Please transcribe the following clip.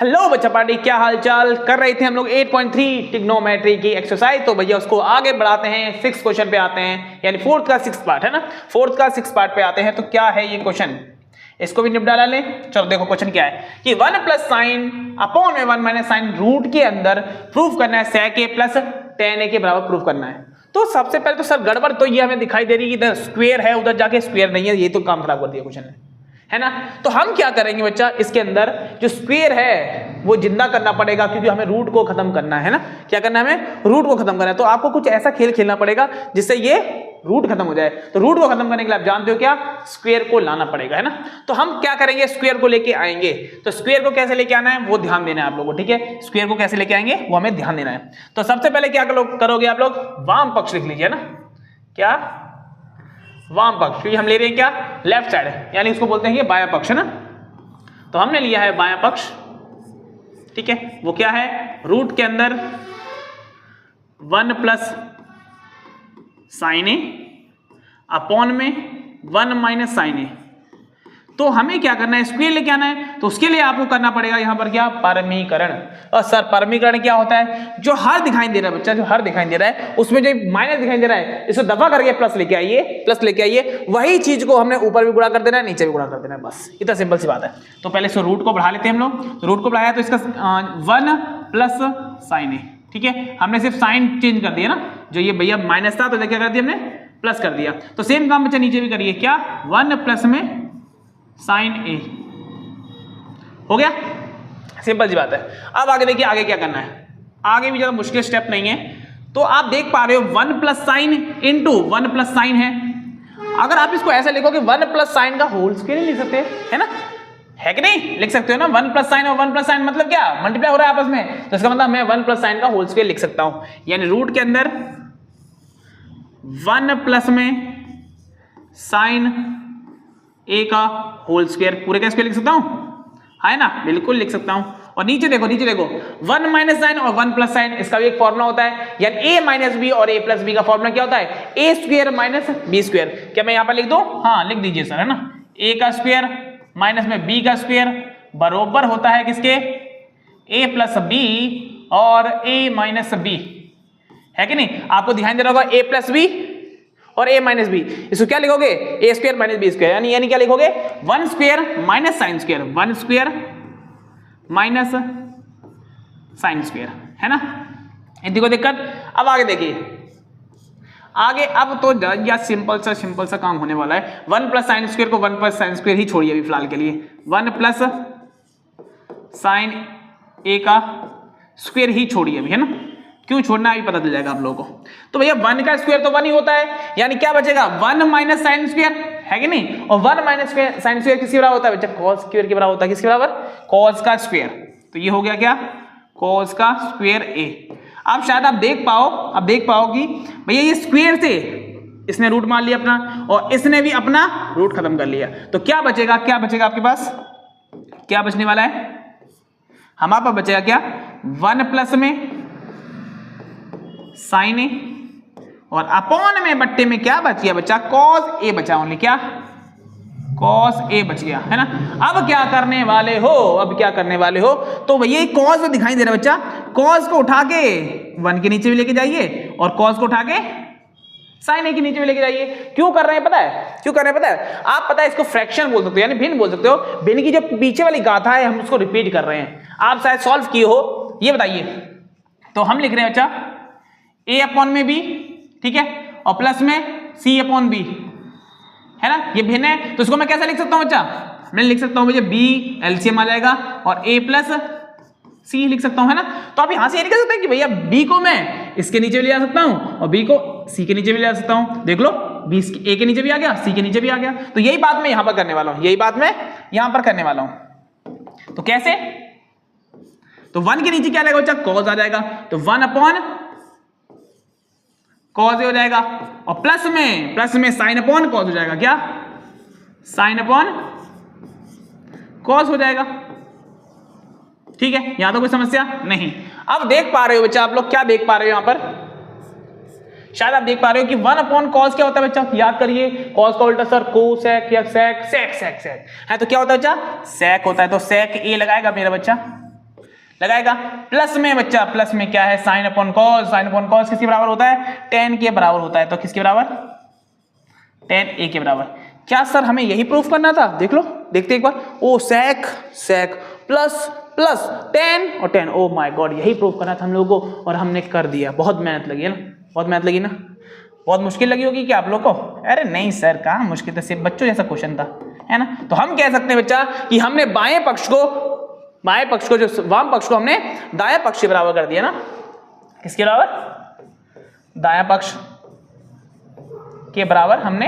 Hello बच्चा party, क्या हाल चाल। कर रहे थे हम लोग 8.3 ट्रिग्नोमेट्री की एक्सरसाइज। तो भैया उसको आगे बढ़ाते हैं, 6 क्वेश्चन पे आते हैं, यानी फोर्थ का 6 पार्ट है ना, फोर्थ का 6 पार्ट पे आते हैं। तो क्या है ये क्वेश्चन, इसको भी निपटा लें। चलो देखो क्वेश्चन क्या है कि 1 प्लस साइन अपॉन में 1 माइनस साइन रूट के अंदर प्रूफ करना है sec a plus tan a के बराबर प्रूफ करना है। तो सबसे पहले तो सर गड़बड़ तो ये हमें दिखाई दे रही है कि इधर स्क्वायर है, उधर जाके स्क्वायर नहीं है, ये तो काम खराब कर दिया क्वेश्चन ने, है ना। तो हम क्या करेंगे बच्चा, इसके अंदर जो स्क्वायर है वो जिंदा करना पड़ेगा, क्योंकि हमें रूट को खत्म करना है ना। क्या करना है हमें, रूट को खत्म करना है। तो आपको कुछ ऐसा खेल खेलना पड़ेगा जिससे ये रूट खत्म हो जाए। तो रूट को खत्म करने के लिए आप जानते हो क्या, स्क्वायर को लाना पड़ेगा, है ना। तो हम क्या करेंगे, स्क्वायर को लेके आएंगे। तो स्क्वायर को कैसे लेके आना है वो ध्यान देना है आप लोगों को, ठीक है। स्क्वायर को कैसे लेके आएंगे वो हमें ध्यान देना है। तो सबसे पहले क्या करोगे आप लोग, वाम पक्ष लिख लीजिए ना। क्या, वाम पक्ष, क्योंकि हम ले रहे हैं क्या, लेफ्ट साइड, यानी उसको बोलते हैं ये बायां पक्ष है ना। तो हमने लिया है बायां पक्ष, ठीक है। वो क्या है, रूट के अंदर 1 प्लस साइन ए अपॉन में 1 माइनस साइन ए। तो हमें क्या करना है, स्क्वायर लेके आना है। तो उसके लिए आपको करना पड़ेगा यहां पर क्या, परमीकरण। और सर परमीकरण क्या होता है, जो हर दिखाई दे रहा है बच्चा, जो हर दिखाई दे रहा है उसमें जो माइनस दिखाई दे रहा है, इसको दफा करके प्लस लेके आइए, प्लस लेके आइए। वही चीज को हमने ऊपर भी गुणा कर देना है, नीचे भी गुणा कर देना है, बस इतना सिंपल सी बात है। तो पहले इसको रूट को बढ़ा लेते हैं हम लोग। तो रूट को बढ़ाया तो इसका 1 प्लस साइन ए, ठीक है। हमने सिर्फ साइन चेंज कर दिया ना, जो ये भैया माइनस था तो क्या कर दिया हमने, प्लस कर दिया। तो सेम काम बच्चा नीचे भी करिए, क्या 1 प्लस में साइन ए, हो गया, सिंपल सी बात है। अब आगे देखिए, आगे क्या करना है, आगे भी ज्यादा मुश्किल स्टेप नहीं है। तो आप देख पा रहे हो 1 plus sine into 1 plus sign है। अगर आप इसको ऐसे लिखो कि 1 प्लस साइन का होल स्क्वायर लिख सकते हैं, है ना, है कि नहीं, लिख सकते हो ना। 1 प्लस साइन और 1 प्लस साइन मतलब क्या, मल्टीप्लाई हो रहा है आपस में। तो इसका मतलब मैं 1 प्लस साइन का होल स्क्वायर लिख सकता हूं, यानी रूट के अंदर 1 प्लस में साइन ए का होल स्क्वायर, पूरे का स्क्वायर लिख सकता हूं, है ना, बिल्कुल लिख सकता हूं। और नीचे देखो, नीचे देखो 1 माइनस साइन और 1 प्लस साइन, इसका भी एक फॉर्मूला होता है, यानी ए माइनस बी और ए प्लस बी का फॉर्मूला क्या होता है, ए स्क्वायर माइनस बी स्क्वायर। क्या मैं यहां पर लिख दूं, हाँ लिख दीजिए सर, है ना। ए का स्क्वायर माइनस में बी का स्क्वायर बराबर होता है किसके, ए प्लस बी और ए माइनस बी, है कि नहीं। आपको ध्यान देना होगा ए प्लस बी और a माइनस बी, इसको क्या लिखोगे, a square minus b square, यानी क्या लिखोगे, 1 square minus sine square, 1 square minus sine square, है ना। इतनी को दिक्कत। अब आगे देखिए, आगे अब तो या सिंपल सा काम होने वाला है। 1 प्लस साइन स्क्वायर को 1 प्लस साइन स्क्वायर ही छोड़िए अभी फिलहाल के लिए, 1 प्लस साइन ए का स्क्वायर ही छोड़िए अभी, है ना। क्यों छोड़ना अभी पता चल जाएगा आप लोगों को। तो भैया 1 का स्क्वायर तो 1 ही होता है, यानी क्या बचेगा, 1 माइनस साइन स्क्वायर, है कि नहीं। और 1 माइनस साइन स्क्वायर किसके बराबर होता है बच्चा, कॉस स्क्वायर के बराबर होता है, किसके बराबर, कॉस का स्क्वायर। तो ये हो गया क्या, कॉस का स्क्वायर ए। अब शायद आप देख पाओ कि भैया ये स्क्वायर से इसने रूट मान लिया अपना, और इसने भी अपना रूट खत्म कर लिया। तो क्या बचेगा आपके पास, क्या बचने वाला है हमारे पास, बचेगा क्या, 1 प्लस में साइन ए और अपॉन में बट्टे में क्या बच गया बच्चा, कॉस ए बचा, ओनली क्या, कॉस ए बच गया, है ना। अब क्या करने वाले हो, तो भैया कॉस दिखाई दे रहा है बच्चा, कॉस को उठा के 1 के नीचे भी लेके जाइए और कॉस को उठा के साइन ए के नीचे भी लेके जाइए। क्यों कर रहे हैं पता है, आप पता है इसको फ्रैक्शन बोल सकते हो, यानी भिन्न बोल सकते हो। भिन्न की जो पीछे वाली गाथा है हम उसको रिपीट कर रहे हैं, आप शायद सॉल्व किए हो, ये बताइए। तो हम लिख रहे हैं बच्चा a अपॉन में b, ठीक है, और प्लस में c अपॉन b, है ना। ये भिन्न है, तो इसको मैं कैसे लिख सकता हूं बच्चा, मैं लिख सकता हूं भैया b एलसीएम आ जाएगा और a प्लस c लिख सकता हूं, है ना। तो आप यहां से ये नहीं कह सकते कि भैया b को मैं इसके नीचे भी ले आ सकता हूं और b को c के नीचे भी ले आ सकता हूं। देख लो, b a के नीचे भी आ गया, c के नीचे भी आ गया। तो यही बात मैं यहां पर करने वाला हूं, तो कैसे, तो 1 के नीचे क्या आएगा बच्चा, कॉस आ जाएगा, तो 1 अपॉन कॉस हो जाएगा, और प्लस में साइन अपॉन कॉस हो जाएगा, क्या, साइन अपॉन कॉस हो जाएगा, ठीक है। यहां तो कोई समस्या नहीं। अब देख पा रहे हो बच्चा आप लोग, क्या देख पा रहे हो यहां पर, शायद आप देख पा रहे हो कि 1 अपॉन कॉस क्या होता है बच्चा, याद करिए, कॉस का उल्टा सर कोसेक या सेक है, तो क्या होता है बच्चा, सेक होता है। तो सेक ए लगाएगा मेरा बच्चा, लगाएगा। प्लस में बच्चा, प्लस में क्या है, sine upon cos, sine upon cos किसके बराबर होता है, tan के बराबर होता है, तो किसके बराबर, tan a के बराबर। क्या सर हमें यही प्रूफ करना था, देख लो, देखते एक बार, ओ sec sec plus plus tan और tan, ओ माय गॉड यही प्रूफ करना था हम लोगों को और हमने कर दिया। बहुत मेहनत लगी है ना, बहुत मेहनत लगी ना, बहुत मुश्किल लगी होगी क्या आप लोग को, अरे नहीं सर कहाँ मुश्किल था, सिर्फ बच्चों जैसा क्वेश्चन था, है ना। तो हम कह सकते हैं बच्चा कि हमने बाएं पक्ष को जो वाम पक्ष को हमने दायां पक्ष के बराबर कर दिया ना, किसके बराबर, दायां पक्ष के बराबर हमने